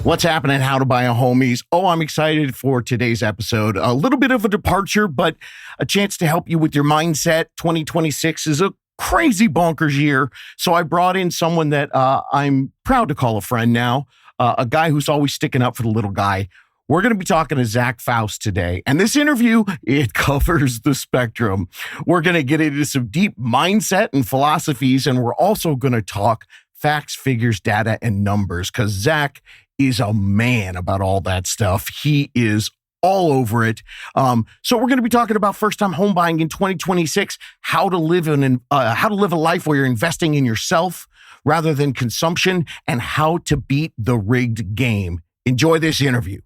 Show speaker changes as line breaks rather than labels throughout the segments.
What's happening? How to buy a homies? Oh, I'm excited for today's episode. A little bit of a departure, but a chance to help you with your mindset. 2026 is a crazy bonkers year. So I brought in someone that I'm proud to call a friend now, a guy who's always sticking up for the little guy. We're going to be talking to Zach Foust today. And this interview, it covers the spectrum. We're going to get into some deep mindset and philosophies, and we're also going to talk facts, figures, data, and numbers, because Zach is a man about all that stuff. He is all over it. So we're going to be talking about first-time home buying in 2026, how to live a life where you're investing in yourself rather than consumption, and how to beat the rigged game. Enjoy this interview.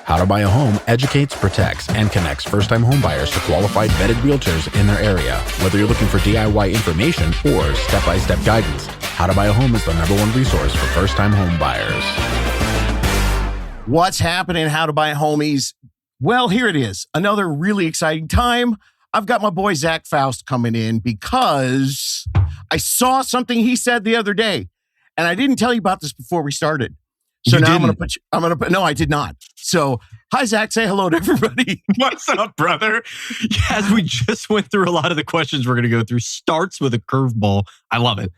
How to Buy a Home educates, protects, and connects first-time home buyers to qualified vetted realtors in their area. Whether you're looking for DIY information or step-by-step guidance, How to Buy a Home is the #1 resource for first-time home buyers.
What's happening? How to Buy a Homies? Well, here it is. Another really exciting time. I've got my boy Zach Foust coming in because I saw something he said the other day, and I didn't tell you about this before we started. So
you
now
didn't.
no, I did not. So, hi, Zach. Say hello to everybody.
What's up, brother? As we just went through a lot of the questions we're going to go through, starts with a curveball. I love it.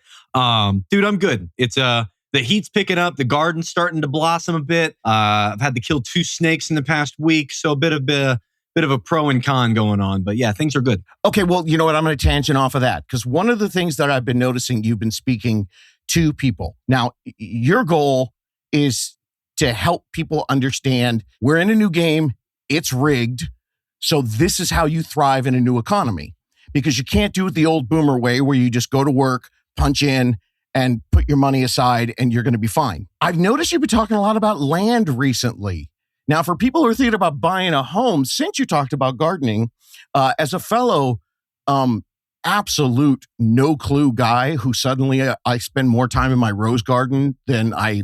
Dude, I'm good. It's the heat's picking up. The garden's starting to blossom a bit. I've had to kill 2 snakes in the past week, so a bit of a pro and con going on. But yeah, things are good.
Okay, well, you know what? I'm going to tangent off of that, because one of the things that I've been noticing, you've been speaking to people. Now, your goal is to help people understand we're in a new game, it's rigged, so this is how you thrive in a new economy. Because you can't do it the old boomer way where you just go to work, punch in, and put your money aside and you're going to be fine. I've noticed you've been talking a lot about land recently. Now, for people who are thinking about buying a home, since you talked about gardening, as a fellow absolute no clue guy who suddenly I spend more time in my rose garden than I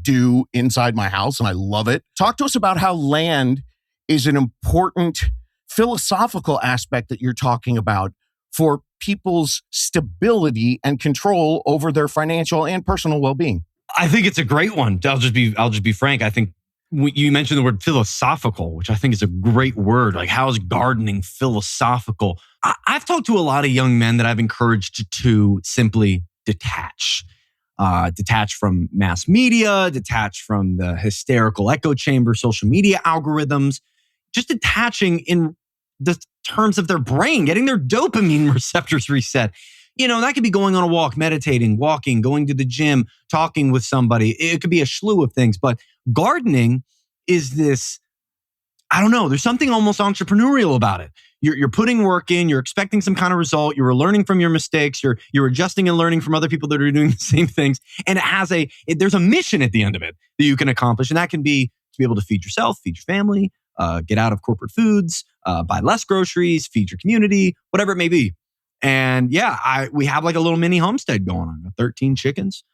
do inside my house, and I love it. Talk to us about how land is an important philosophical aspect that you're talking about for people's stability and control over their financial and personal well-being.
I think it's a great one. I'll just be frank. I think you mentioned the word philosophical, which I think is a great word. Like, how is gardening philosophical? I've talked to a lot of young men that I've encouraged to simply detach. Detach from mass media, detach from the hysterical echo chamber, social media algorithms, just detaching in the terms of their brain, getting their dopamine receptors reset. You know, that could be going on a walk, meditating, walking, going to the gym, talking with somebody. It could be a slew of things, but gardening is this, I don't know, there's something almost entrepreneurial about it. You're putting work in, you're expecting some kind of result, you're learning from your mistakes, you're adjusting and learning from other people that are doing the same things. And there's a mission at the end of it that you can accomplish. And that can be to be able to feed yourself, feed your family, get out of corporate foods, buy less groceries, feed your community, whatever it may be. And yeah, we have like a little mini homestead going on. 13 chickens,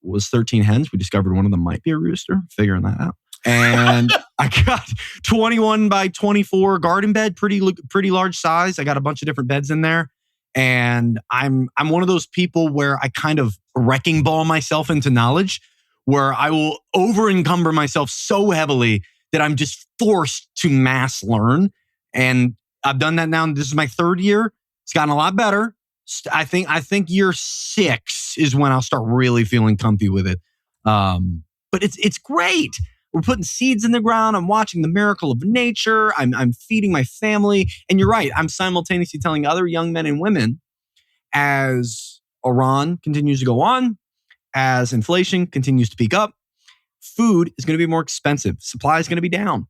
was 13 hens. We discovered one of them might be a rooster, figuring that out. And I got 21 by 24 garden bed, pretty large size. I got a bunch of different beds in there. And I'm one of those people where I kind of wrecking ball myself into knowledge, where I will over encumber myself so heavily that I'm just forced to mass learn. And I've done that now. This is my 3rd year. It's gotten a lot better. I think year 6 is when I'll start really feeling comfy with it. But it's great. We're putting seeds in the ground. I'm watching the miracle of nature. I'm feeding my family. And you're right. I'm simultaneously telling other young men and women, as Iran continues to go on, as inflation continues to peak up, food is going to be more expensive. Supply is going to be down.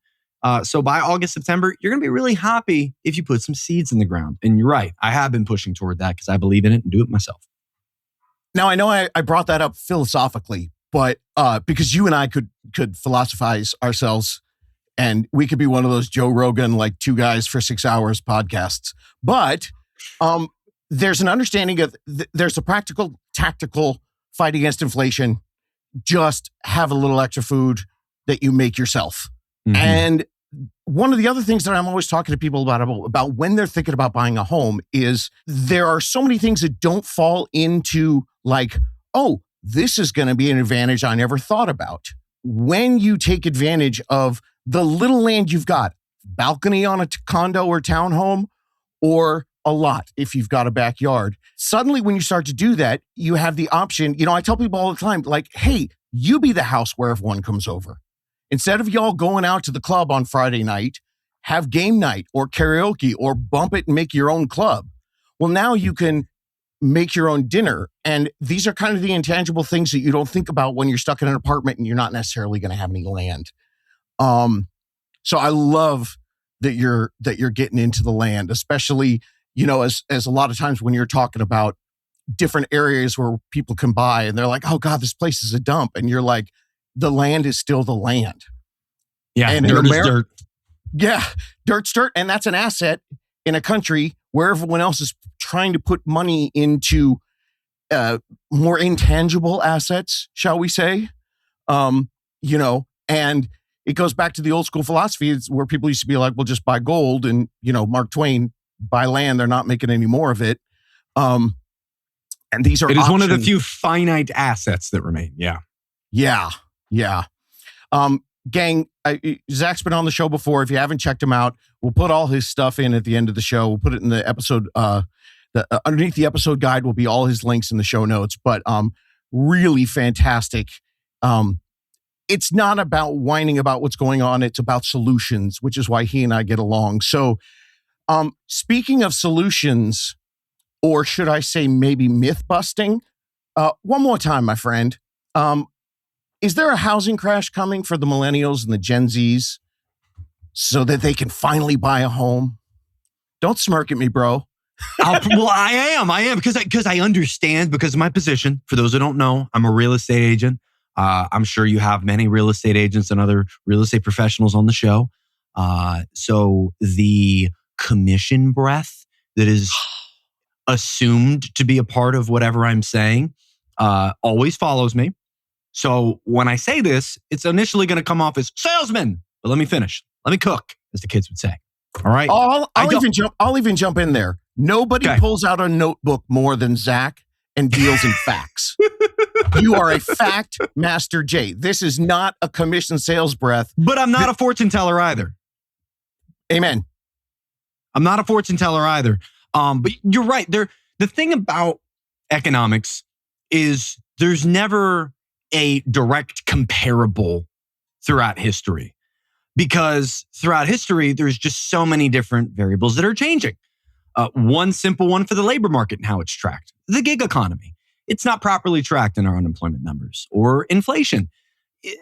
So by August, September, you're going to be really happy if you put some seeds in the ground. And you're right. I have been pushing toward that because I believe in it and do it myself.
Now, I know I brought that up philosophically, but because you and I could philosophize ourselves, and we could be one of those Joe Rogan, like 2 guys for 6 hours podcasts. But there's an understanding of there's a practical, tactical fight against inflation. Just have a little extra food that you make yourself. Mm-hmm. And one of the other things that I'm always talking to people about when they're thinking about buying a home is there are so many things that don't fall into like, oh, this is going to be an advantage I never thought about. when you take advantage of the little land you've got, balcony on a condo or townhome, or a lot if you've got a backyard, suddenly when you start to do that, you have the option. I tell people all the time, like, hey, you be the house where everyone comes over. Instead of y'all going out to the club on Friday night, have game night or karaoke or bump it and make your own club. Well, now you can make your own dinner. And these are kind of the intangible things that you don't think about when you're stuck in an apartment and you're not necessarily going to have any land. So I love that you're getting into the land, especially, as a lot of times when you're talking about different areas where people can buy and they're like, oh God, this place is a dump. And you're like, the land is still the land.
Yeah.
And
dirt is dirt.
Yeah. Dirt's dirt. And that's an asset in a country where everyone else is trying to put money into more intangible assets, shall we say? And it goes back to the old school philosophy where people used to be like, well, just buy gold. And, Mark Twain, buy land. They're not making any more of it. And these are
It is
options.
one of the few finite assets that remain. Yeah.
Yeah. Yeah. Gang, Zach's been on the show before. If you haven't checked him out, we'll put all his stuff in at the end of the show. We'll put it in the episode. Underneath the episode guide will be all his links in the show notes. But really fantastic. It's not about whining about what's going on. It's about solutions, which is why he and I get along. So speaking of solutions, or should I say maybe myth busting, one more time, my friend. Is there a housing crash coming for the millennials and the Gen Zs so that they can finally buy a home? Don't smirk at me, bro.
Well, I am because I understand, because of my position. For those who don't know, I'm a real estate agent. I'm sure you have many real estate agents and other real estate professionals on the show. So the commission breath that is assumed to be a part of whatever I'm saying always follows me. So when I say this, it's initially going to come off as salesman. But let me finish. Let me cook, as the kids would say. All right.
I'll even jump in there. Nobody pulls out a notebook more than Zach and deals in facts. You are a fact master, Jay. This is not a commission sales breath.
But I'm not a fortune teller either.
Amen.
I'm not a fortune teller either. But you're right. The thing about economics is there's never a direct comparable throughout history, because throughout history, there's just so many different variables that are changing. One simple one for the labor market and how it's tracked. The gig economy. It's not properly tracked in our unemployment numbers or inflation.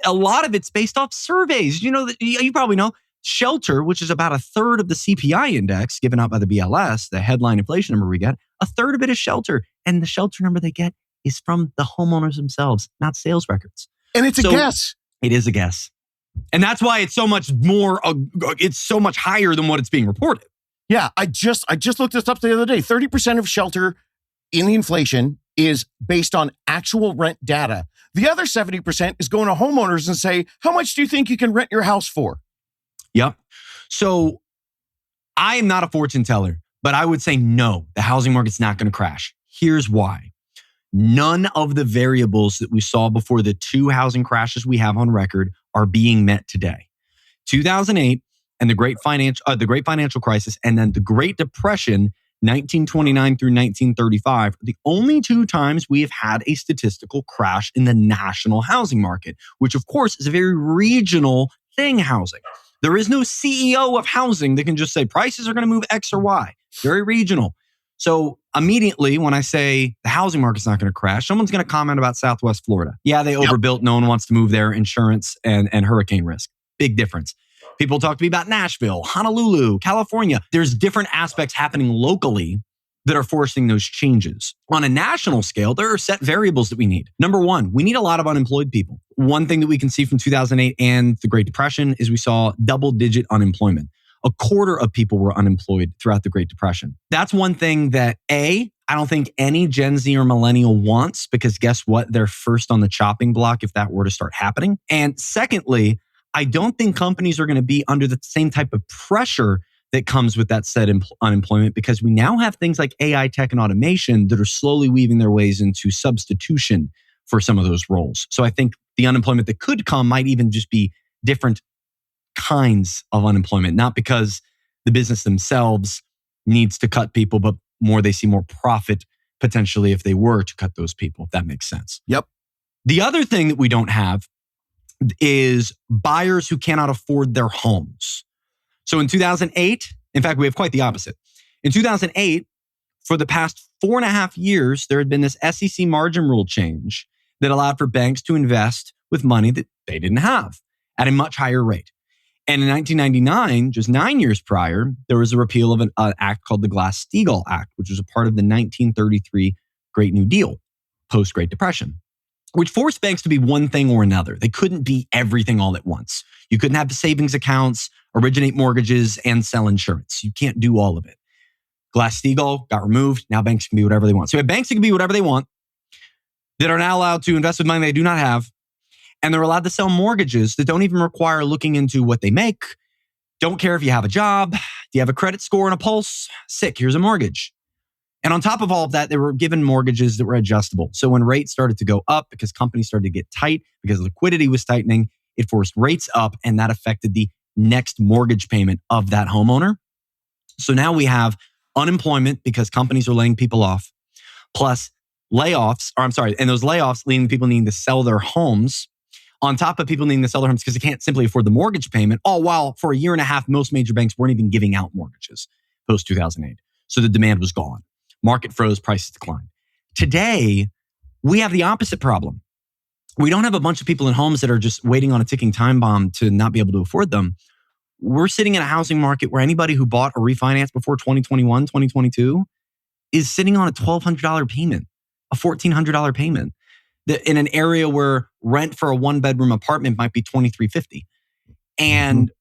A lot of it's based off surveys. You probably know shelter, which is about a third of the CPI index given out by the BLS, the headline inflation number we get, a third of it is shelter. And the shelter number they get is from the homeowners themselves, not sales records.
And it's a guess.
It is a guess. And that's why it's so much more, it's so much higher than what it's being reported.
Yeah, I just looked this up the other day. 30% of shelter in the inflation is based on actual rent data. The other 70% is going to homeowners and say, how much do you think you can rent your house for?
Yep. So I am not a fortune teller, but I would say no, the housing market's not going to crash. Here's why. None of the variables that we saw before the two housing crashes we have on record are being met today. 2008 and the great financial crisis, and then the Great Depression, 1929 through 1935, are the only two times we have had a statistical crash in the national housing market, which of course is a very regional thing, housing. There is no CEO of housing that can just say prices are going to move X or Y. Very regional. So immediately when I say the housing market's not going to crash, someone's going to comment about Southwest Florida. Yeah, they overbuilt. No one wants to move there. Insurance and hurricane risk. Big difference. People talk to me about Nashville, Honolulu, California. There's different aspects happening locally that are forcing those changes. On a national scale, there are set variables that we need. Number one, we need a lot of unemployed people. One thing that we can see from 2008 and the Great Depression is we saw double-digit unemployment. A quarter of people were unemployed throughout the Great Depression. That's one thing that I don't think any Gen Z or millennial wants, because guess what? They're first on the chopping block if that were to start happening. And secondly, I don't think companies are going to be under the same type of pressure that comes with that said unemployment, because we now have things like AI tech and automation that are slowly weaving their ways into substitution for some of those roles. So I think the unemployment that could come might even just be different kinds of unemployment, not because the business themselves needs to cut people, but more they see more profit potentially if they were to cut those people, if that makes sense.
Yep.
The other thing that we don't have is buyers who cannot afford their homes. So in 2008, in fact, we have quite the opposite. In 2008, for the past 4.5 years, there had been this SEC margin rule change that allowed for banks to invest with money that they didn't have at a much higher rate. And in 1999, just 9 years prior, there was a repeal of an act called the Glass-Steagall Act, which was a part of the 1933 Great New Deal, post-Great Depression, which forced banks to be one thing or another. They couldn't be everything all at once. You couldn't have the savings accounts, originate mortgages, and sell insurance. You can't do all of it. Glass-Steagall got removed. Now banks can be whatever they want. So we have banks that can be whatever they want, that are now allowed to invest with money they do not have. And they're allowed to sell mortgages that don't even require looking into what they make. Don't care if you have a job. Do you have a credit score and a pulse? Sick, here's a mortgage. And on top of all of that, they were given mortgages that were adjustable. So when rates started to go up because companies started to get tight, because liquidity was tightening, it forced rates up, and that affected the next mortgage payment of that homeowner. So now we have unemployment because companies are laying people off, plus layoffs, and those layoffs leading people needing to sell their homes, on top of people needing to sell their homes because they can't simply afford the mortgage payment, all while for a year and a half, most major banks weren't even giving out mortgages post-2008. So the demand was gone. Market froze, prices declined. Today, we have the opposite problem. We don't have a bunch of people in homes that are just waiting on a ticking time bomb to not be able to afford them. We're sitting in a housing market where anybody who bought or refinanced before 2021, 2022 is sitting on a $1,200 payment, a $1,400 payment, in an area where rent for a one-bedroom apartment might be $2,350. And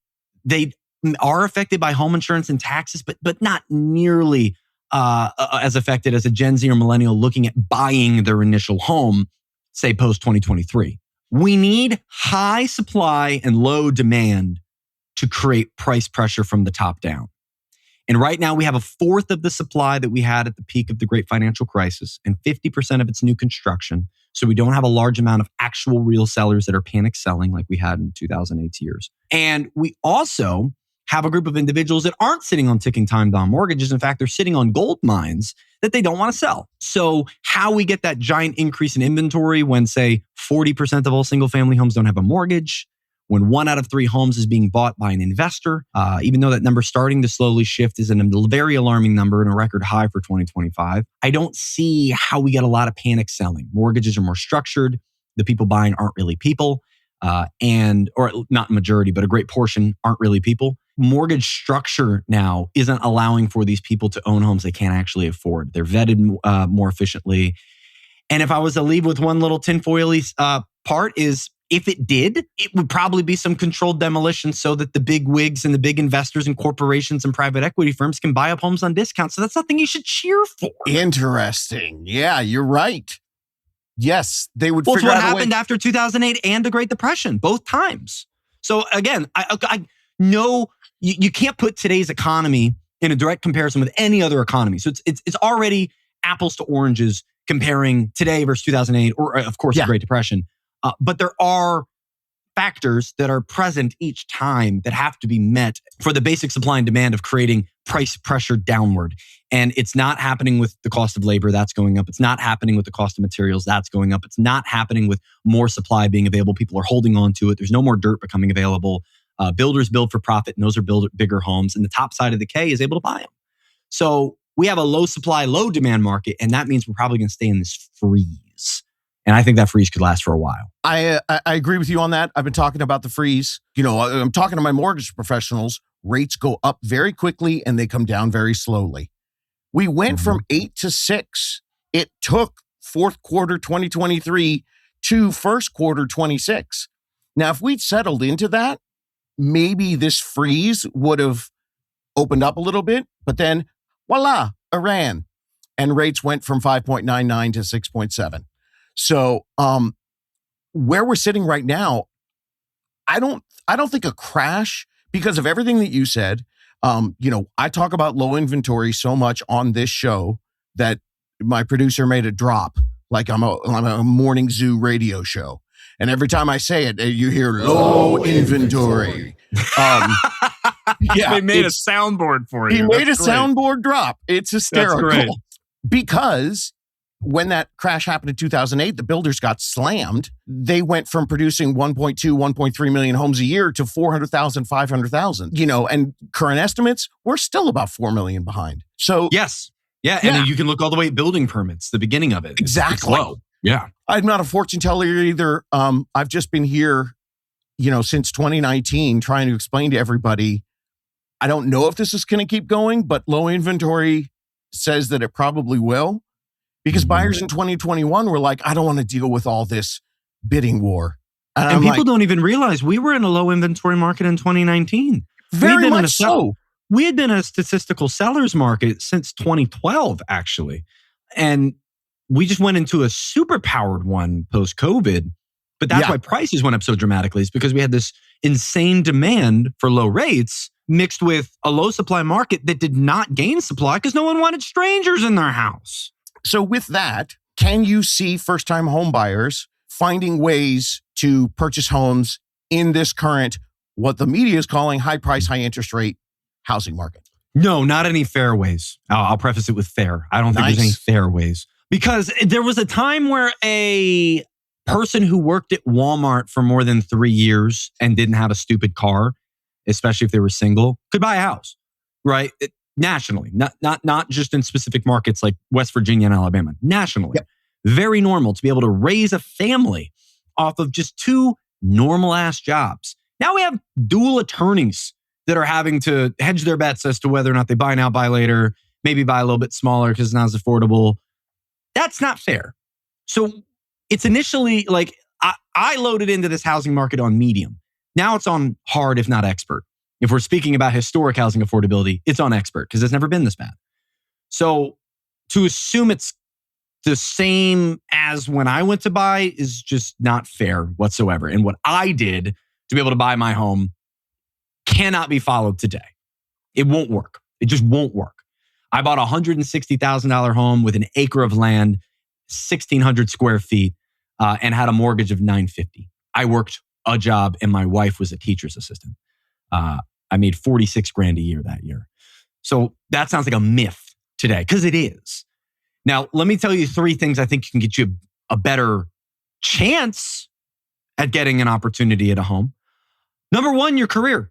they are affected by home insurance and taxes, but not nearly as affected as a Gen Z or millennial looking at buying their initial home, say post-2023. We need high supply and low demand to create price pressure from the top down. And right now we have 1/4 of the supply that we had at the peak of the great financial crisis, and 50% of it's new construction. So we don't have a large amount of actual real sellers that are panic selling like we had in 2008 years. And we also have a group of individuals that aren't sitting on ticking time bomb mortgages. In fact, they're sitting on gold mines that they don't want to sell. So how we get that giant increase in inventory when, say, 40% of all single family homes don't have a mortgage, when 1 out of 3 homes is being bought by an investor, even though that number starting to slowly shift is a very alarming number and a record high for 2025, I don't see how we get a lot of panic selling. Mortgages are more structured. The people buying aren't really people, or not majority, but a great portion aren't really people. Mortgage structure now isn't allowing for these people to own homes they can't actually afford. They're vetted more efficiently. And if I was to leave with one little tinfoily part is, if it did, it would probably be some controlled demolition so that the big wigs and the big investors and corporations and private equity firms can buy up homes on discount. So that's something you should cheer for.
Interesting. Yeah, you're right. Yes, they would figure out a way.
Well, it's what happened after 2008 and the Great Depression, both times. So again, I know you can't put today's economy in a direct comparison with any other economy. So it's already apples to oranges comparing today versus 2008 or, of course, the Great Depression. But there are factors that are present each time that have to be met for the basic supply and demand of creating price pressure downward. And it's not happening with the cost of labor, that's going up. It's not happening with the cost of materials, that's going up. It's not happening with more supply being available. People are holding on to it. There's no more dirt becoming available. Builders build for profit, and those are bigger homes. And the top side of the K is able to buy them. So we have a low supply, low demand market, and that means we're probably going to stay in this freeze. And I think that freeze could last for a while.
I agree with you on that. I've been talking about the freeze. I'm talking to my mortgage professionals. Rates go up very quickly and they come down very slowly. We went from 8 to 6. It took fourth quarter 2023 to first quarter 26. Now, if we'd settled into that, maybe this freeze would have opened up a little bit, but then voila, Iran. And rates went from 5.99 to 6.7. So where we're sitting right now, I don't think a crash, because of everything that you said. I talk about low inventory so much on this show that my producer made a drop like I'm a morning zoo radio show. And every time I say it, you hear low inventory.
They made a soundboard for you.
He made a soundboard drop. It's hysterical.
That's great.
Because when that crash happened in 2008, the builders got slammed. They went from producing 1.2, 1.3 million homes a year to 400,000, 500,000. And current estimates, we're still about 4 million behind. So
yes. Yeah. And then you can look all the way at building permits, the beginning of it.
Exactly.
It's low. Yeah.
I'm not a fortune teller either. I've just been here, since 2019 trying to explain to everybody, I don't know if this is going to keep going, but low inventory says that it probably will, because buyers in 2021 were like, I don't want to deal with all this bidding war.
And people don't even realize we were in a low inventory market in 2019.
Very much so.
We had been a statistical seller's market since 2012, actually. And we just went into a super powered one post-COVID. But that's why prices went up so dramatically, is because we had this insane demand for low rates mixed with a low supply market that did not gain supply because no one wanted strangers in their house.
So with that, can you see first-time home buyers finding ways to purchase homes in this current, what the media is calling high price, high interest rate housing market?
No, not any fair ways. I'll preface it with fair. I don't think there's any fair ways. Because there was a time where a person who worked at Walmart for more than 3 years and didn't have a stupid car, especially if they were single, could buy a house, right? Nationally, not just in specific markets like West Virginia and Alabama. Nationally, very normal to be able to raise a family off of just 2 normal ass jobs. Now we have dual attorneys that are having to hedge their bets as to whether or not they buy now, buy later, maybe buy a little bit smaller because it's not as affordable. That's not fair. So it's initially like I loaded into this housing market on medium. Now it's on hard, if not expert. If we're speaking about historic housing affordability, it's on expert because it's never been this bad. So to assume it's the same as when I went to buy is just not fair whatsoever. And what I did to be able to buy my home cannot be followed today. It won't work. It just won't work. I bought a $160,000 home with an acre of land, 1,600 square feet, and had a mortgage of $950,000. I worked a job and my wife was a teacher's assistant. I made $46,000 a year that year. So that sounds like a myth today, because it is. Now, let me tell you 3 things I think can get you a better chance at getting an opportunity at a home. Number 1, your career.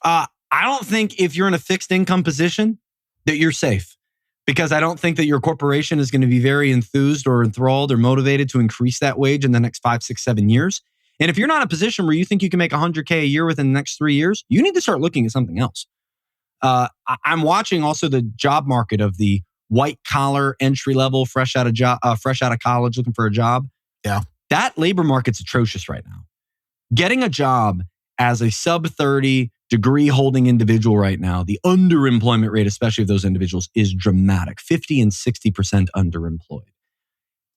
I don't think if you're in a fixed income position that you're safe, because I don't think that your corporation is going to be very enthused or enthralled or motivated to increase that wage in the next 5, 6, 7 years. And if you're not in a position where you think you can make $100K a year within the next 3 years, you need to start looking at something else. I'm watching also the job market of the white collar entry level, fresh out of college, looking for a job.
Yeah,
that labor market's atrocious right now. Getting a job as a sub 30 degree holding individual right now, the underemployment rate, especially of those individuals, is dramatic. 50 and 60% underemployed.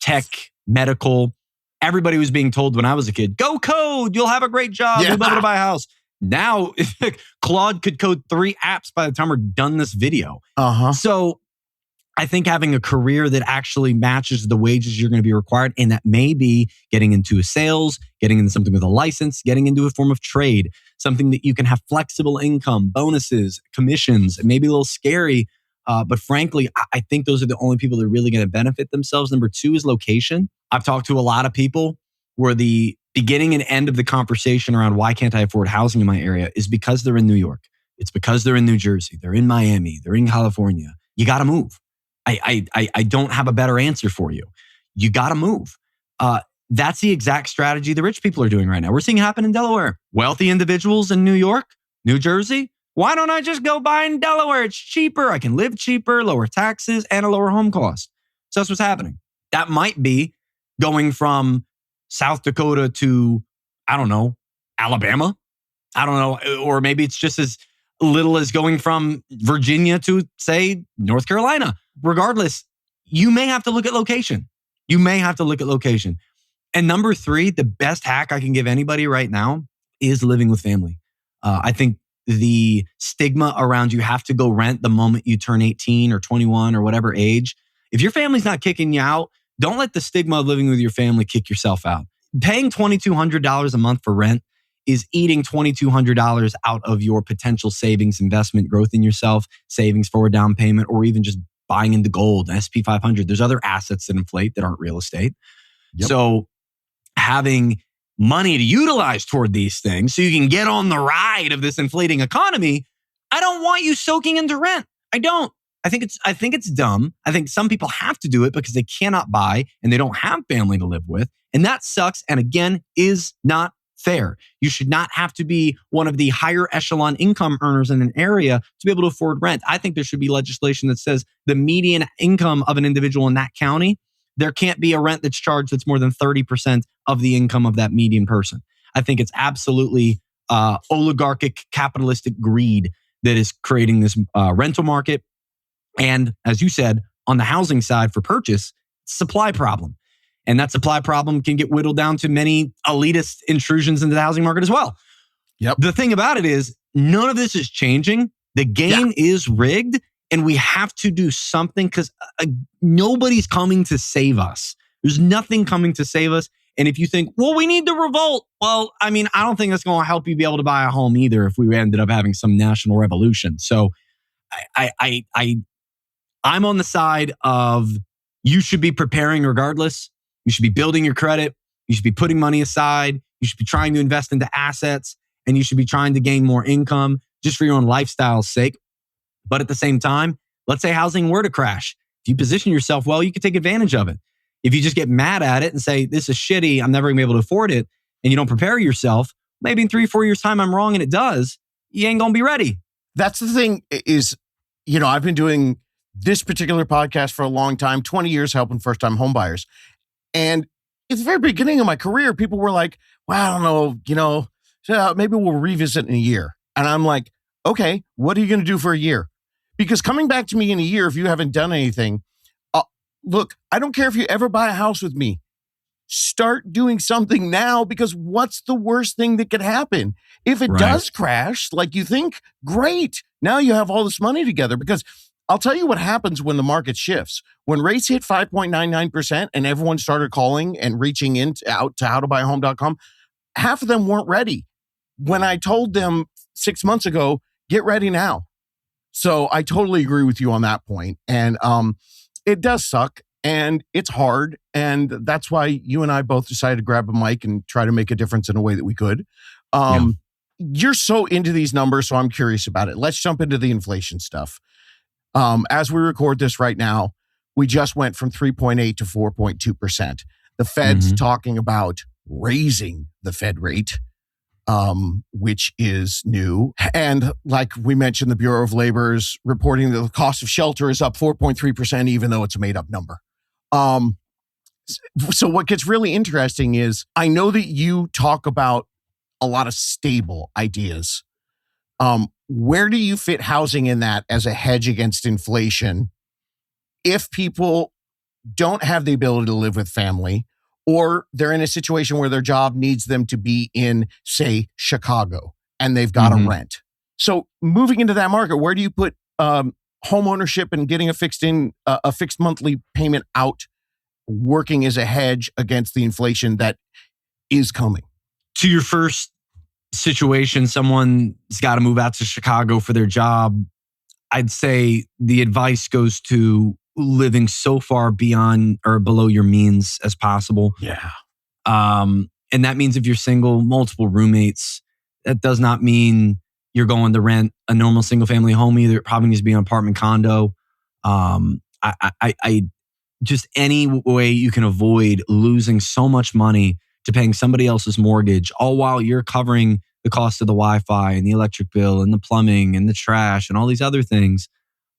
Tech, medical. Everybody was being told when I was a kid, go code, you'll have a great job, you'll be able to buy a house. Now, Claude could code 3 apps by the time we're done this video. So I think having a career that actually matches the wages you're going to be required, and that may be getting into sales, getting into something with a license, getting into a form of trade, something that you can have flexible income, bonuses, commissions. It may be a little scary, but frankly, I think those are the only people that are really going to benefit themselves. Number 2 is location. I've talked to a lot of people where the beginning and end of the conversation around why can't I afford housing in my area is because they're in New York. It's because they're in New Jersey. They're in Miami. They're in California. You got to move. I don't have a better answer for you. You got to move. That's the exact strategy the rich people are doing right now. We're seeing it happen in Delaware. Wealthy individuals in New York, New Jersey. Why don't I just go buy in Delaware? It's cheaper. I can live cheaper, lower taxes, and a lower home cost. So that's what's happening. That might be going from South Dakota to, I don't know, Alabama. I don't know. Or maybe it's just as little as going from Virginia to, say, North Carolina. Regardless, you may have to look at location. And number 3, the best hack I can give anybody right now is living with family. I think the stigma around you have to go rent the moment you turn 18 or 21 or whatever age, if your family's not kicking you out, don't let the stigma of living with your family kick yourself out. Paying $2,200 a month for rent is eating $2,200 out of your potential savings, investment, growth in yourself, savings for a down payment, or even just buying into gold, SP 500. There's other assets that inflate that aren't real estate. Yep. So having money to utilize toward these things so you can get on the ride of this inflating economy, I don't want you soaking into rent. I don't. I think it's dumb. I think some people have to do it because they cannot buy and they don't have family to live with. And that sucks. And again, is not fair. You should not have to be one of the higher echelon income earners in an area to be able to afford rent. I think there should be legislation that says the median income of an individual in that county, there can't be a rent that's charged that's more than 30% of the income of that median person. I think it's absolutely oligarchic capitalistic greed that is creating this rental market. And as you said, on the housing side for purchase, supply problem. And that supply problem can get whittled down to many elitist intrusions into the housing market as well.
Yep.
The thing about it is, none of this is changing. The game is rigged, and we have to do something because nobody's coming to save us. There's nothing coming to save us. And if you think, well, we need to revolt. Well, I mean, I don't think that's going to help you be able to buy a home either if we ended up having some national revolution. So I'm on the side of you should be preparing regardless. You should be building your credit. You should be putting money aside. You should be trying to invest into assets, and you should be trying to gain more income just for your own lifestyle's sake. But at the same time, let's say housing were to crash. If you position yourself well, you can take advantage of it. If you just get mad at it and say, this is shitty, I'm never gonna be able to afford it, and you don't prepare yourself, maybe in 3-4 years' time, I'm wrong and it does, you ain't gonna be ready.
That's the thing is, I've been doing this particular podcast for a long time, 20 years helping first-time homebuyers. And at the very beginning of my career, people were like, well, I don't know, maybe we'll revisit in a year. And I'm like, okay, what are you going to do for a year? Because coming back to me in a year, if you haven't done anything, look, I don't care if you ever buy a house with me. Start doing something now, because what's the worst thing that could happen? If it does crash like you think, great. Now you have all this money together, because I'll tell you what happens when the market shifts. When rates hit 5.99% and everyone started calling and reaching out to howtobuyahome.com, half of them weren't ready. When I told them 6 months ago, get ready now. So I totally agree with you on that point. And it does suck and it's hard. And that's why you and I both decided to grab a mic and try to make a difference in a way that we could. You're so into these numbers, so I'm curious about it. Let's jump into the inflation stuff. As we record this right now, we just went from 3.8 to 4.2%. The Fed's talking about raising the Fed rate, which is new. And like we mentioned, the Bureau of Labor is reporting that the cost of shelter is up 4.3%, even though it's a made-up number. So what gets really interesting is, I know that you talk about a lot of stable ideas. Where do you fit housing in that as a hedge against inflation if people don't have the ability to live with family, or they're in a situation where their job needs them to be in, say, Chicago, and they've got to rent? So moving into that market, where do you put home ownership and getting a fixed monthly payment out, working as a hedge against the inflation that is coming?
To your first situation, someone's got to move out to Chicago for their job, I'd say the advice goes to living so far beyond or below your means as possible.
Yeah.
And that means if you're single, multiple roommates, that does not mean you're going to rent a normal single family home either. It probably needs to be an apartment condo. I just any way you can avoid losing so much money to paying somebody else's mortgage, all while you're covering the cost of the Wi-Fi and the electric bill and the plumbing and the trash and all these other things.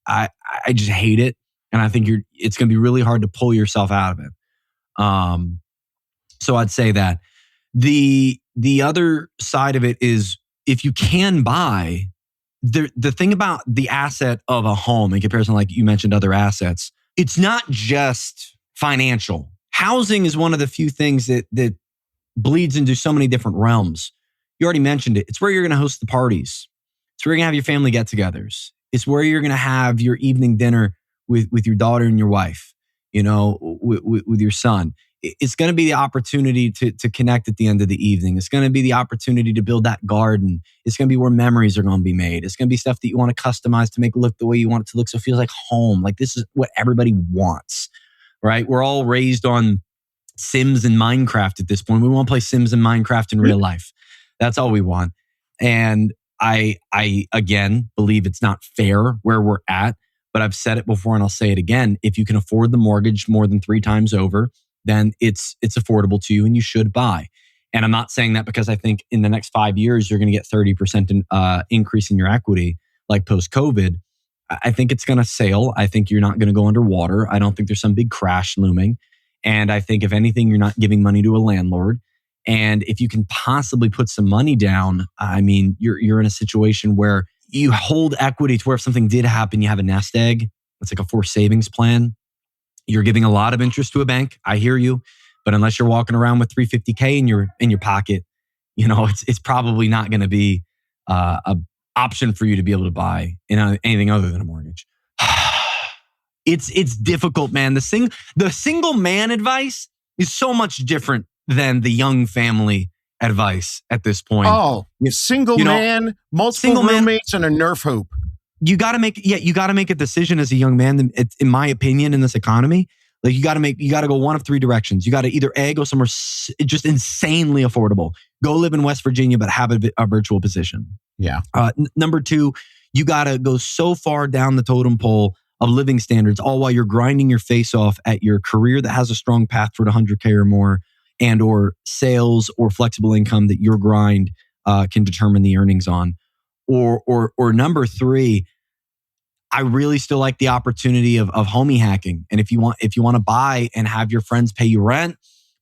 I just hate it. And I think it's going to be really hard to pull yourself out of it. So I'd say that. The other side of it is, if you can buy, the thing about the asset of a home in comparison, like you mentioned other assets, it's not just financial. Housing is one of the few things that bleeds into so many different realms. You already mentioned it. It's where you're going to host the parties. It's where you're going to have your family get-togethers. It's where you're going to have your evening dinner with your daughter and your wife. with your son. It's going to be the opportunity to connect at the end of the evening. It's going to be the opportunity to build that garden. It's going to be where memories are going to be made. It's going to be stuff that you want to customize to make it look the way you want it to look, so it feels like home. Like, this is what everybody wants, right? We're all raised on Sims and Minecraft at this point. We want to play Sims and Minecraft in real life. That's all we want. And I again believe it's not fair where we're at, but I've said it before and I'll say it again. If you can afford the mortgage more than 3 times over, then it's affordable to you and you should buy. And I'm not saying that because I think in the next 5 years, you're going to get 30% increase in your equity, like post-COVID. I think it's going to sail. I think you're not going to go underwater. I don't think there's some big crash looming. And I think if anything, you're not giving money to a landlord. And if you can possibly put some money down, I mean, you're in a situation where you hold equity to where if something did happen, you have a nest egg. It's like a forced savings plan. You're giving a lot of interest to a bank. I hear you. But unless you're walking around with $350K in your pocket, it's probably not going to be an option for you to be able to buy anything other than a mortgage. It's difficult, man. The single man advice is so much different than the young family advice at this point.
Oh, single man, multiple roommates, and a Nerf hoop.
You got to make a decision as a young man. In my opinion, in this economy, like you got to go one of 3 directions. You got to either go somewhere just insanely affordable, go live in West Virginia, but have a virtual position.
Yeah.
Number 2, you got to go so far down the totem pole of living standards, all while you're grinding your face off at your career that has a strong path toward 100K or more, and or sales or flexible income that your grind can determine the earnings on. Or number 3, I really still like the opportunity of homie hacking. And if you want to buy and have your friends pay you rent,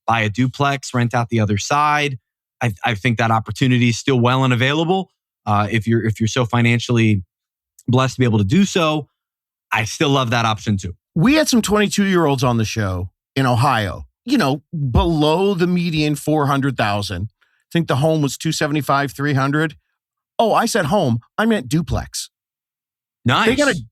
buy a duplex, rent out the other side, I think that opportunity is still well and available. If you're so financially blessed to be able to do so, I still love that option too.
We had some 22-year-olds on the show in Ohio, below the median 400,000. I think the home was 275, 300. Oh, I said home. I meant duplex.
Nice.
They got a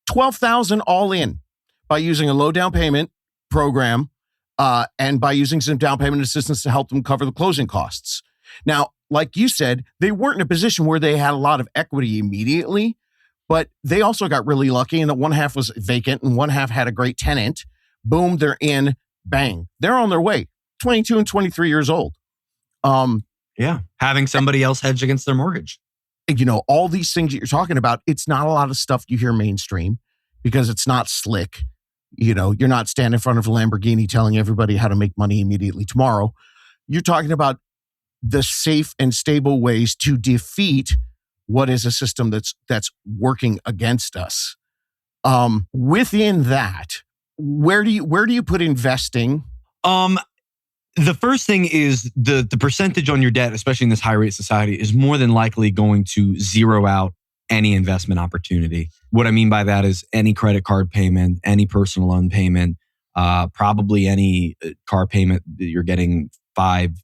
12,000 all in by using a low down payment program and by using some down payment assistance to help them cover the closing costs. Now, like you said, they weren't in a position where they had a lot of equity immediately, but they also got really lucky in that one half was vacant and one half had a great tenant. Boom, they're in. Bang. They're on their way. 22 and 23 years old.
Having somebody else hedge against their mortgage.
All these things that you're talking about, it's not a lot of stuff you hear mainstream because it's not slick. You're not standing in front of a Lamborghini telling everybody how to make money immediately tomorrow. You're talking about the safe and stable ways to defeat what is a system that's working against us. Within that, where do you put investing?
The first thing is the percentage on your debt, especially in this high rate society, is more than likely going to zero out any investment opportunity. What I mean by that is any credit card payment, any personal loan payment, probably any car payment that you're getting 5-7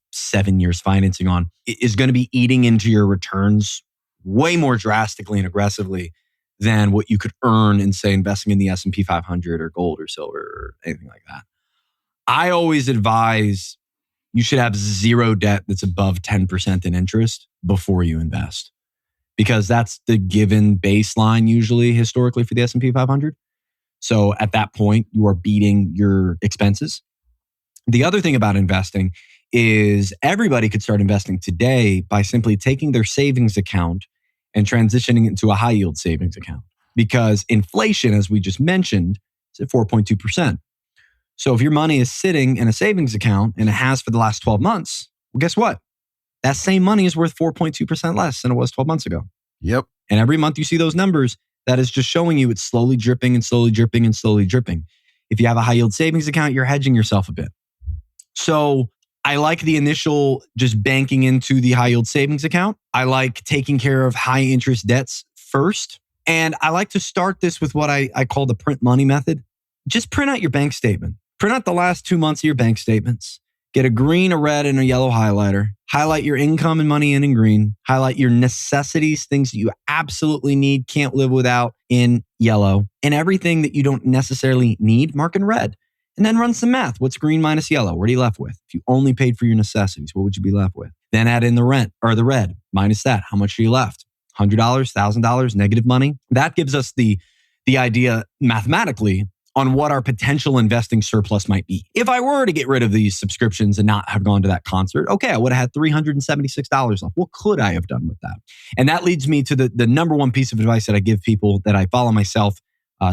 years financing on is going to be eating into your returns way more drastically and aggressively than what you could earn in, say, investing in the S&P 500 or gold or silver or anything like that. I always advise you should have zero debt that's above 10% in interest before you invest, because that's the given baseline usually historically for the S&P 500. So at that point, you are beating your expenses. The other thing about investing is everybody could start investing today by simply taking their savings account and transitioning it into a high yield savings account, because inflation, as we just mentioned, is at 4.2%. So if your money is sitting in a savings account and it has for the last 12 months, well, guess what? That same money is worth 4.2% less than it was 12 months ago.
Yep.
And every month you see those numbers, that is just showing you it's slowly dripping and slowly dripping and slowly dripping. If you have a high yield savings account, you're hedging yourself a bit. So I like the initial just banking into the high yield savings account. I like taking care of high interest debts first. And I like to start this with what I call the print money method. Just print out your bank statement. Print out the last 2 months of your bank statements. Get a green, a red, and a yellow highlighter. Highlight your income and money in green. Highlight your necessities, things that you absolutely need, can't live without, in yellow. And everything that you don't necessarily need, mark in red. And then run some math. What's green minus yellow? What are you left with? If you only paid for your necessities, what would you be left with? Then add in the rent or the red, minus that. How much are you left? $100, $1,000, negative money. That gives us the idea mathematically on what our potential investing surplus might be. If I were to get rid of these subscriptions and not have gone to that concert, okay, I would have had $376 left. What could I have done with that? And that leads me to the number one piece of advice that I give people that I follow myself.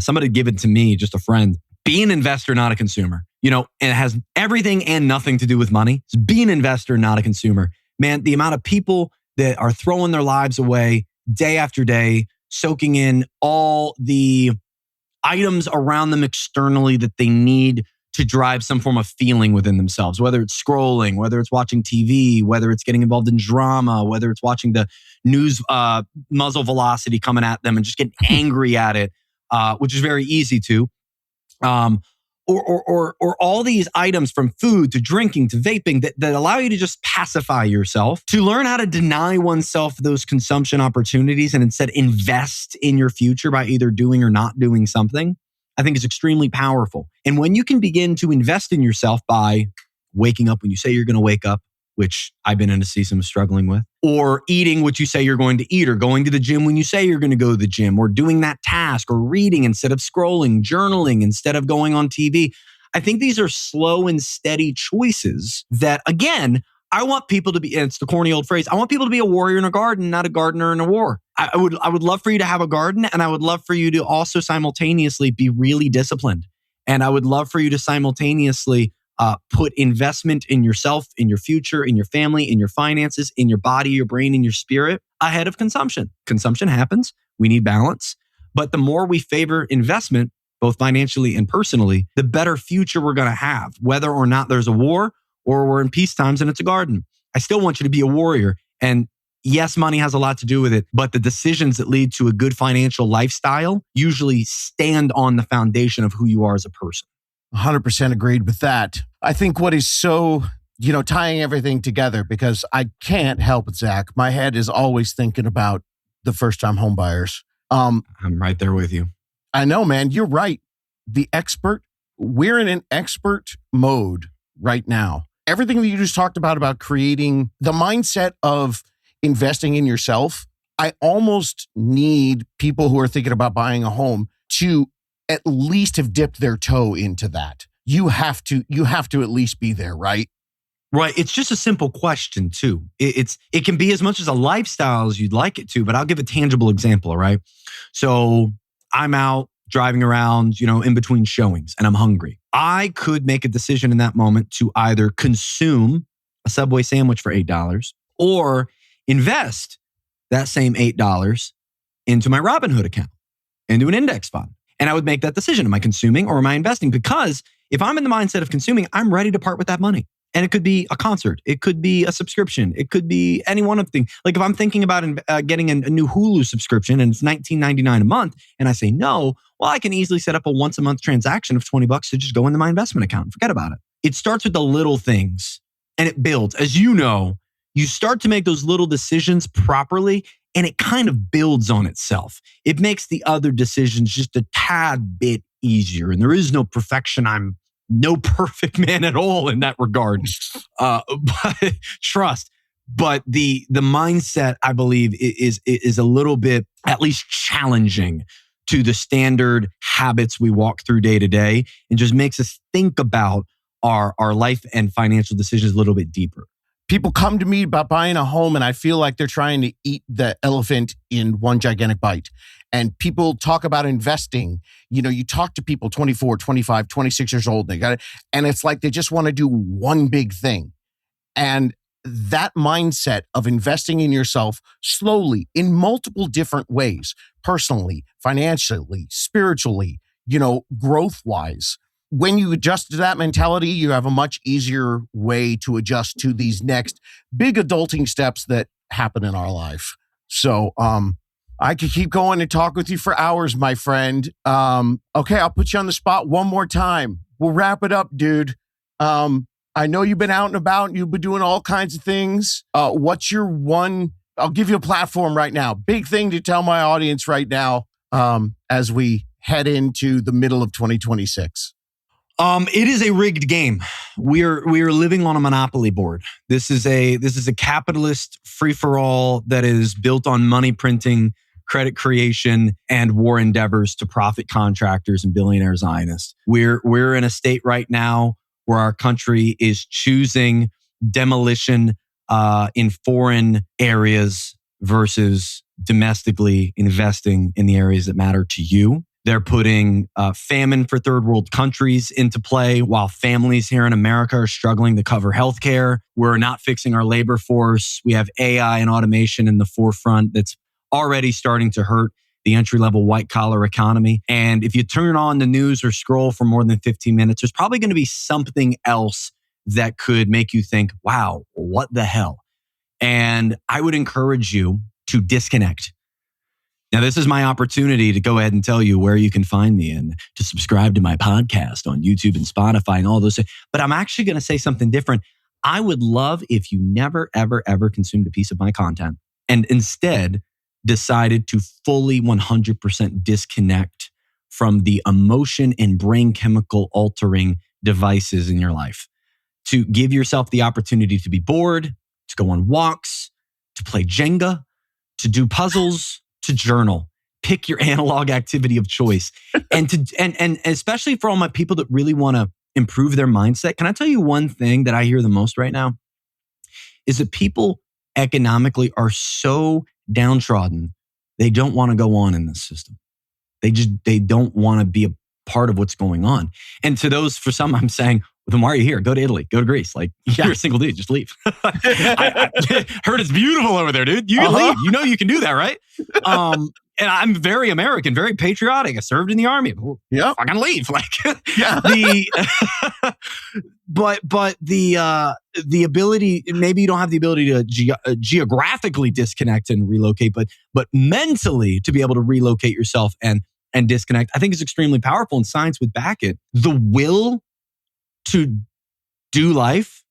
Somebody give it to me, just a friend. Be an investor, not a consumer. And it has everything and nothing to do with money. So be an investor, not a consumer. Man, the amount of people that are throwing their lives away day after day, soaking in all the items around them externally that they need to drive some form of feeling within themselves, whether it's scrolling, whether it's watching TV, whether it's getting involved in drama, whether it's watching the news muzzle velocity coming at them and just getting angry at it, which is very easy to. Or all these items from food to drinking to vaping that allow you to just pacify yourself, to learn how to deny oneself those consumption opportunities and instead invest in your future by either doing or not doing something, I think is extremely powerful. And when you can begin to invest in yourself by waking up when you say you're going to wake up, which I've been in a season of struggling with, or eating what you say you're going to eat, or going to the gym when you say you're going to go to the gym, or doing that task, or reading instead of scrolling, journaling instead of going on TV. I think these are slow and steady choices that, again, I want people to be, and it's the corny old phrase, I want people to be a warrior in a garden, not a gardener in a war. I would love for you to have a garden, and I would love for you to also simultaneously be really disciplined. And I would love for you to simultaneously put investment in yourself, in your future, in your family, in your finances, in your body, your brain, and your spirit ahead of consumption. Consumption happens. We need balance. But the more we favor investment, both financially and personally, the better future we're going to have, whether or not there's a war or we're in peace times and it's a garden. I still want you to be a warrior. And yes, money has a lot to do with it, but the decisions that lead to a good financial lifestyle usually stand on the foundation of who you are as a person.
100% agreed with that. I think what is so, tying everything together, because I can't help it, Zach. My head is always thinking about the first-time home buyers.
I'm right there with you.
I know, man. You're right. We're in an expert mode right now. Everything that you just talked about creating the mindset of investing in yourself, I almost need people who are thinking about buying a home to at least have dipped their toe into that. You have to at least be there, right?
Right. It's just a simple question too. It can be as much as a lifestyle as you'd like it to, but I'll give a tangible example, all right? So I'm out driving around, in between showings and I'm hungry. I could make a decision in that moment to either consume a Subway sandwich for $8 or invest that same $8 into my Robinhood account, into an index fund. And I would make that decision. Am I consuming or am I investing? Because if I'm in the mindset of consuming, I'm ready to part with that money. And it could be a concert. It could be a subscription. It could be any one of the things. Like if I'm thinking about getting a new Hulu subscription and it's $19.99 a month and I say no, well, I can easily set up a once a month transaction of $20 to just go into my investment account and forget about it. It starts with the little things and it builds. As you know, you start to make those little decisions properly and it kind of builds on itself. It makes the other decisions just a tad bit easier. And there is no perfection. I'm no perfect man at all in that regard. But trust. But the mindset, I believe, is a little bit at least challenging to the standard habits we walk through day to day, and just makes us think about our life and financial decisions a little bit deeper.
People come to me about buying a home and I feel like they're trying to eat the elephant in one gigantic bite. And people talk about investing. You talk to people 24, 25, 26 years old, they got it. And it's like they just want to do one big thing. And that mindset of investing in yourself slowly in multiple different ways, personally, financially, spiritually, growth-wise. When you adjust to that mentality, you have a much easier way to adjust to these next big adulting steps that happen in our life. So, I could keep going and talk with you for hours, my friend. Okay, I'll put you on the spot one more time. We'll wrap it up, dude. I know you've been out and about and you've been doing all kinds of things. What's your one, I'll give you a platform right now. Big thing to tell my audience right now as we head into the middle of 2026.
It is a rigged game. We are living on a monopoly board. This is a capitalist free-for-all that is built on money printing, credit creation, and war endeavors to profit contractors and billionaire Zionists. We're in a state right now where our country is choosing demolition in foreign areas versus domestically investing in the areas that matter to you. They're putting famine for third world countries into play while families here in America are struggling to cover healthcare. We're not fixing our labor force. We have AI and automation in the forefront that's already starting to hurt the entry-level white-collar economy. And if you turn on the news or scroll for more than 15 minutes, there's probably going to be something else that could make you think, wow, what the hell? And I would encourage you to disconnect. Now, this is my opportunity to go ahead and tell you where you can find me and to subscribe to my podcast on YouTube and Spotify and all those things. But I'm actually going to say something different. I would love if you never, ever, ever consumed a piece of my content and instead decided to fully 100% disconnect from the emotion and brain chemical altering devices in your life. To give yourself the opportunity to be bored, to go on walks, to play Jenga, to do puzzles, to journal. Pick your analog activity of choice. And especially for all my people that really want to improve their mindset, can I tell you one thing that I hear the most right now? Is that people economically are so downtrodden, they don't want to go on in this system. They don't want to be a part of what's going on. And to those, for some, I'm saying, well, then why are you here? Go to Italy, go to Greece. Like, you're a single dude, just leave. I heard it's beautiful over there, dude. You can leave. You know you can do that, right? And I'm very American, very patriotic. I served in the army.
Yeah,
I can leave. Like,
yeah.
But the ability, maybe you don't have the ability to geographically disconnect and relocate, but mentally to be able to relocate yourself and disconnect, I think is extremely powerful, and science would back it. The will to do life,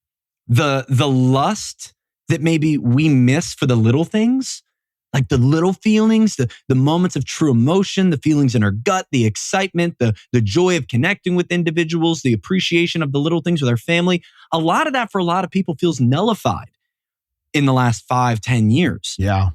the lust that maybe we miss for the little things, like the little feelings, the moments of true emotion, the feelings in our gut, the excitement, the joy of connecting with individuals, the appreciation of the little things with our family. A lot of that for a lot of people feels nullified in the last 5-10 years.
Yeah.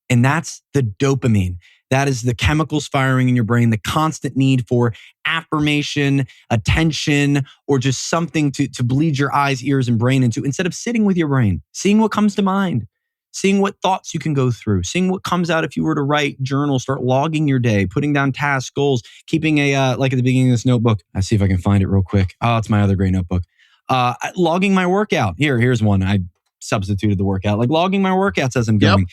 And that's the dopamine. That is the chemicals firing in your brain, the constant need for affirmation, attention, or just something to bleed your eyes, ears, and brain into, instead of sitting with your brain, seeing what comes to mind, seeing what thoughts you can go through, seeing what comes out if you were to write, journal, start logging your day, putting down tasks, goals, keeping like at the beginning of this notebook. I see if I can find it real quick. Oh, it's my other great notebook. Logging my workout. Here's one. I substituted the workout. Like logging my workouts as I'm going.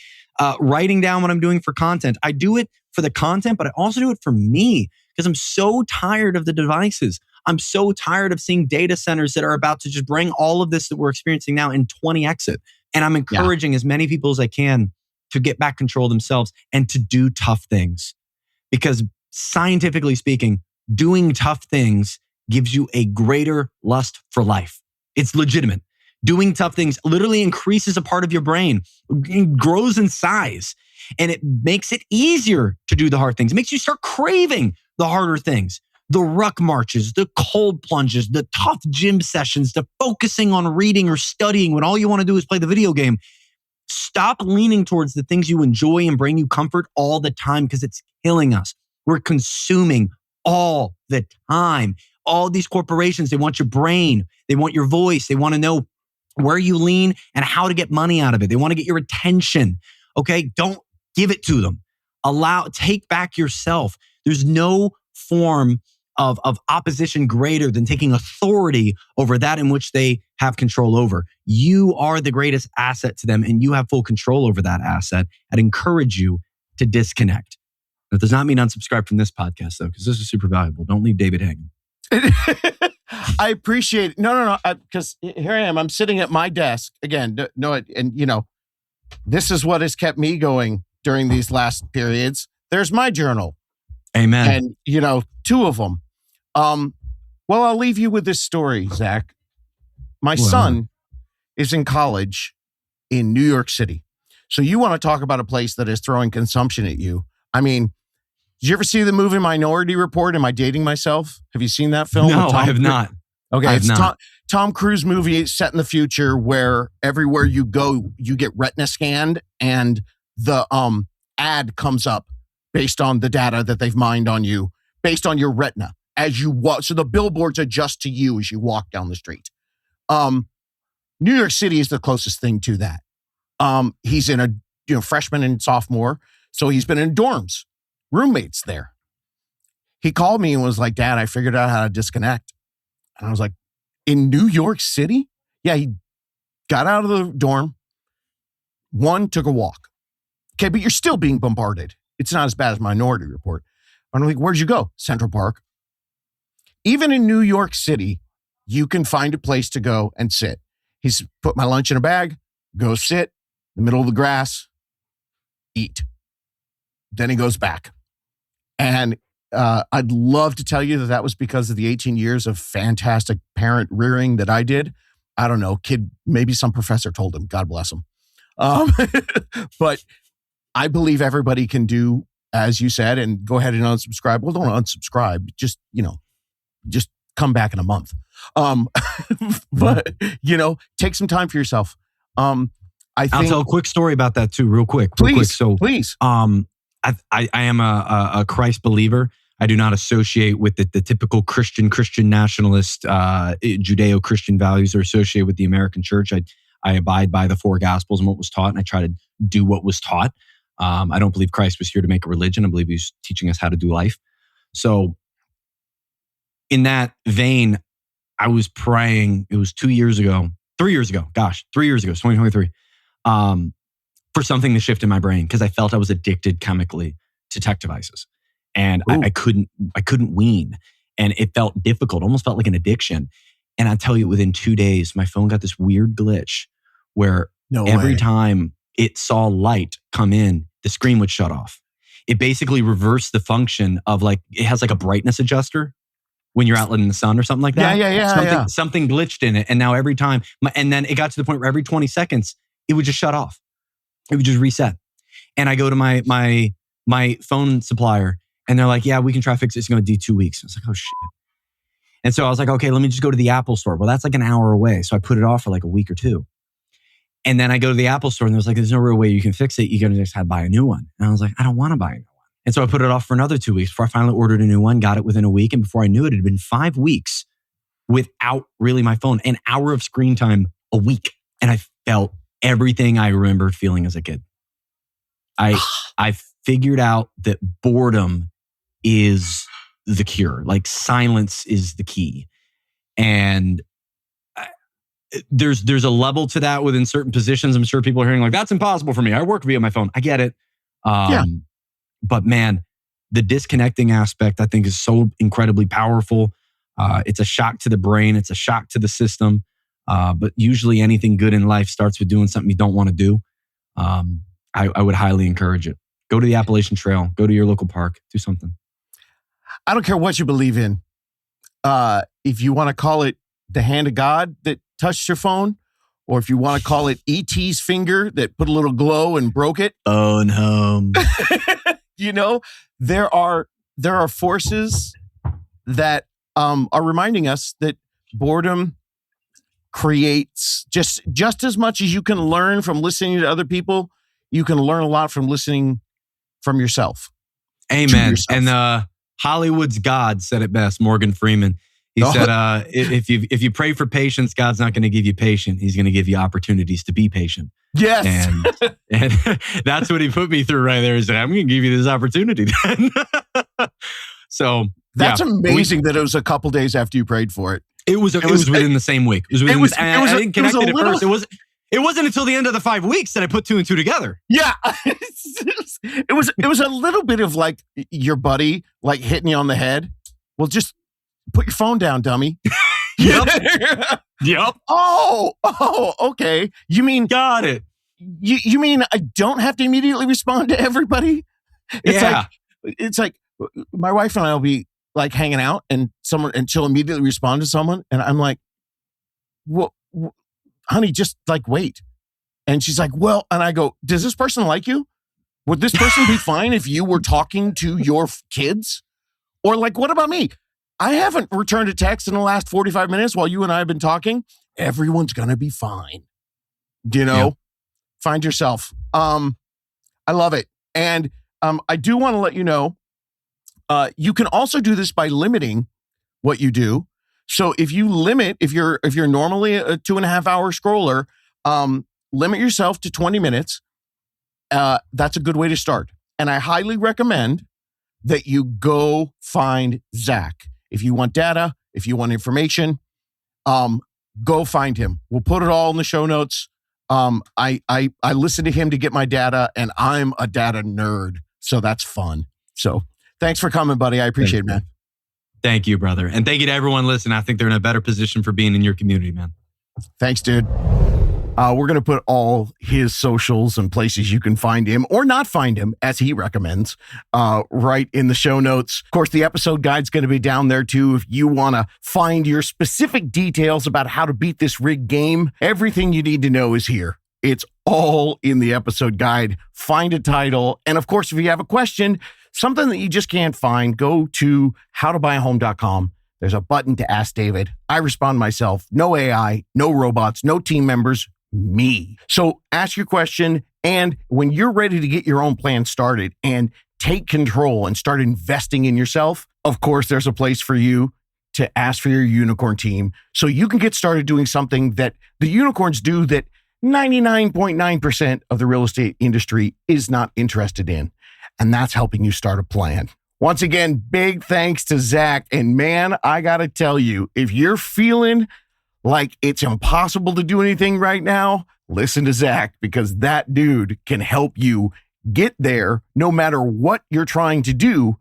Writing down what I'm doing for content. I do it for the content, but I also do it for me because I'm so tired of the devices. I'm so tired of seeing data centers that are about to just bring all of this that we're experiencing now in 20x it. And I'm encouraging as many people as I can to get back control of themselves and to do tough things. Because scientifically speaking, doing tough things gives you a greater lust for life. It's legitimate. Doing tough things literally increases a part of your brain, grows in size, and it makes it easier to do the hard things. It makes you start craving the harder things. The ruck marches, the cold plunges, the tough gym sessions, the focusing on reading or studying when all you want to do is play the video game. Stop leaning towards the things you enjoy and bring you comfort all the time because it's killing us. We're consuming all the time. All these corporations, they want your brain. They want your voice. They want to know where you lean and how to get money out of it. They want to get your attention. Okay? Don't give it to them. Take back yourself. There's no form of opposition greater than taking authority over that in which they have control over. You are the greatest asset to them and you have full control over that asset. I'd encourage you to disconnect. That does not mean unsubscribe from this podcast though, because this is super valuable. Don't leave David hanging.
I appreciate it. No. Because here I am. I'm sitting at my desk again. And this is what has kept me going during these last periods. There's my journal.
Amen.
And, 2 of them. Well, I'll leave you with this story, Zach. My son is in college in New York City. So you want to talk about a place that is throwing consumption at you. I mean, Did you ever see the movie Minority Report? Am I dating myself? Have you seen that film?
No, I have not.
Okay, it's Tom Cruise movie set in the future where everywhere you go, you get retina scanned and the ad comes up based on the data that they've mined on you, based on your retina as you walk. So the billboards adjust to you as you walk down the street. New York City is the closest thing to that. He's in a freshman and sophomore, so he's been in dorms, roommates there. He called me and was like, "Dad, I figured out how to disconnect." And I was like, "In New York City?" Yeah, he got out of the dorm. One, took a walk. Okay, but you're still being bombarded. It's not as bad as Minority Report. I'm like, "Where'd you go?" Central Park. Even in New York City, you can find a place to go and sit. He's put my lunch in a bag, go sit in the middle of the grass, eat. Then he goes back. And I'd love to tell you that was because of the 18 years of fantastic parent rearing that I did. I don't know, kid, maybe some professor told him, God bless him. But I believe everybody can do, as you said, and go ahead and unsubscribe. Well, don't unsubscribe. Just come back in a month. But, take some time for yourself. I'll
tell a quick story about that too, real quick.
Please.
I am a Christ believer. I do not associate with the typical Christian nationalist, Judeo-Christian values are associated with the American church. I abide by the 4 Gospels and what was taught, and I try to do what was taught. I don't believe Christ was here to make a religion. I believe he's teaching us how to do life. So in that vein, I was praying, it was 3 years ago, 2023, for something to shift in my brain because I felt I was addicted chemically to tech devices. And I couldn't wean. And it felt difficult, almost felt like an addiction. And I tell you, within 2 days, my phone got this weird glitch where every time it saw light come in, the screen would shut off. It basically reversed the function of it has like a brightness adjuster when you're out in the sun or something like that.
Yeah.
Something glitched in it. And now every time, and then it got to the point where every 20 seconds, it would just shut off. It would just reset. And I go to my phone supplier and they're like, "Yeah, we can try to fix it. It's going to do 2 weeks." I was like, "Oh shit." And so I was like, "Okay, let me just go to the Apple store." Well, that's like an hour away. So I put it off for like a week or two. And then I go to the Apple store and there's like, "There's no real way you can fix it. You're going to just have to buy a new one." And I was like, "I don't want to buy a new one." And so I put it off for another 2 weeks before I finally ordered a new one, got it within a week. And before I knew it, it had been 5 weeks without really my phone, an hour of screen time a week. And I felt everything I remembered feeling as a kid. I figured out that boredom is the cure. Like silence is the key. And there's a level to that within certain positions. I'm sure people are hearing like, "That's impossible for me. I work via my phone." I get it. But man, the disconnecting aspect I think is so incredibly powerful. It's a shock to the brain. It's a shock to the system. But usually anything good in life starts with doing something you don't want to do. I would highly encourage it. Go to the Appalachian Trail. Go to your local park. Do something.
I don't care what you believe in. If you want to call it the hand of God that touched your phone, or if you want to call it E.T.'s finger that put a little glow and broke it.
Phone home.
There are forces that are reminding us that boredom creates just as much as you can learn from listening to other people, you can learn a lot from listening from yourself.
Amen. And Hollywood's God said it best, Morgan Freeman. He said, if you pray for patience, God's not going to give you patience. He's going to give you opportunities to be patient.
Yes.
And that's what he put me through right there. He said, "I'm going to give you this opportunity then." So
that's amazing that it was a couple days after you prayed for it.
It was within the same week. I didn't connect it at first. It wasn't until the end of the 5 weeks that I put 2 and 2 together.
Yeah. It was a little bit of like your buddy like hitting you on the head. Well, just put your phone down, dummy.
Yep.
Oh, okay. You mean
got it?
You mean I don't have to immediately respond to everybody? It's like my wife and I will be like hanging out and she'll immediately respond to someone, and I'm like, "Well, honey, just like wait." And she's like, "Well," and I go, "Does this person like you?" Would this person be fine if you were talking to your kids? Or like, what about me? I haven't returned a text in the last 45 minutes while you and I have been talking. Everyone's going to be fine. Find yourself. I love it. And I do want to let you know, you can also do this by limiting what you do. So if you limit, if you're normally a 2.5 hour scroller, limit yourself to 20 minutes. That's a good way to start. And I highly recommend that you go find Zach. If you want data, if you want information, go find him. We'll put it all in the show notes. I listen to him to get my data, and I'm a data nerd, so that's fun. So thanks for coming, buddy. I appreciate it, man.
Thank you, brother. And thank you to everyone listening. I think they're in a better position for being in your community, man.
Thanks, dude. We're going to put all his socials and places you can find him or not find him, as he recommends, right in the show notes. Of course, the episode guide's going to be down there too. If you want to find your specific details about how to beat this rigged game, everything you need to know is here. It's all in the episode guide. Find a title. And of course, if you have a question, something that you just can't find, go to howtobuyahome.com. There's a button to ask David. I respond myself. No AI, no robots, no team members. Me. So ask your question, and when you're ready to get your own plan started and take control and start investing in yourself, of course, there's a place for you to ask for your unicorn team so you can get started doing something that the unicorns do that 99.9% of the real estate industry is not interested in, and that's helping you start a plan. Once again, big thanks to Zach, and man, I gotta tell you, if you're feeling like it's impossible to do anything right now, listen to Zach, because that dude can help you get there no matter what you're trying to do,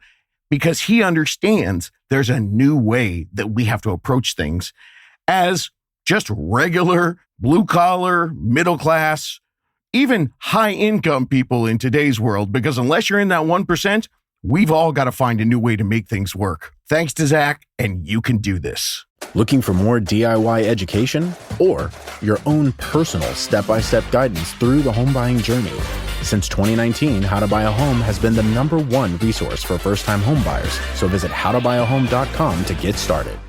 because he understands there's a new way that we have to approach things as just regular, blue collar, middle class, even high income people in today's world, because unless you're in that 1%, we've all got to find a new way to make things work. Thanks to Zach, and you can do this.
Looking for more DIY education or your own personal step-by-step guidance through the home buying journey? Since 2019, How to Buy a Home has been the #1 resource for first-time home buyers. So visit howtobuyahome.com to get started.